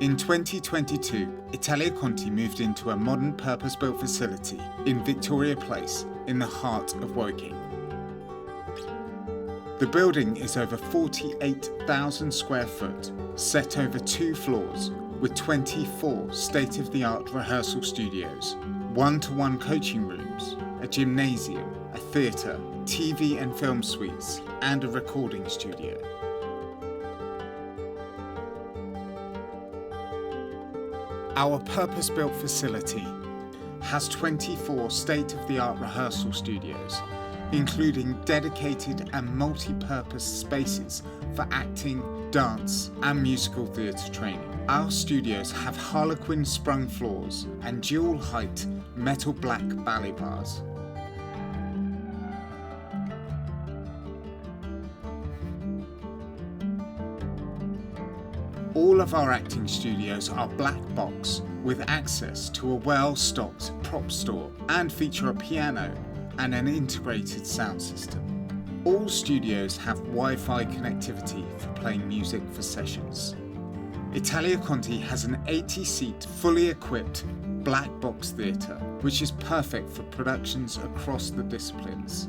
In 2022, Italia Conti moved into a modern purpose-built facility in Victoria Place in the heart of Woking. The building is over 48,000 square foot, set over 2 floors, with 24 state-of-the-art rehearsal studios, one-to-one coaching rooms, a gymnasium, a theatre, TV and film suites, and a recording studio. Our purpose-built facility has 24 state-of-the-art rehearsal studios, including dedicated and multi-purpose spaces for acting, dance and musical theatre training. Our studios have Harlequin sprung floors and dual-height metal black ballet bars. All of our acting studios are black box with access to a well-stocked prop store and feature a piano and an integrated sound system. All studios have Wi-Fi connectivity for playing music for sessions. Italia Conti has an 80-seat, fully equipped black box theatre, which is perfect for productions across the disciplines.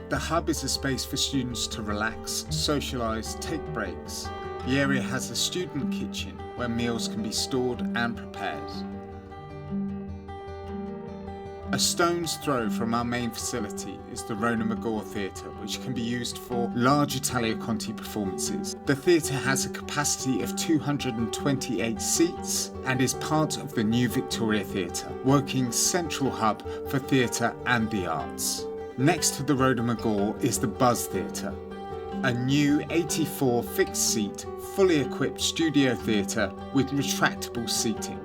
The hub is a space for students to relax, socialise, take breaks. The area has a student kitchen where meals can be stored and prepared. A stone's throw from our main facility is the Rona Maggiore Theatre, which can be used for large Italia Conti performances. The theatre has a capacity of 228 seats and is part of the new Victoria Theatre, Woking's central hub for theatre and the arts. Next to the Rona Maggiore is the Buzz Theatre, a new 84 fixed-seat, fully equipped studio theatre with retractable seating.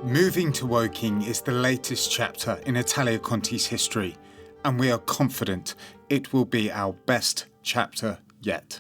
Moving to Woking is the latest chapter in Italia Conti's history, and we are confident it will be our best chapter yet.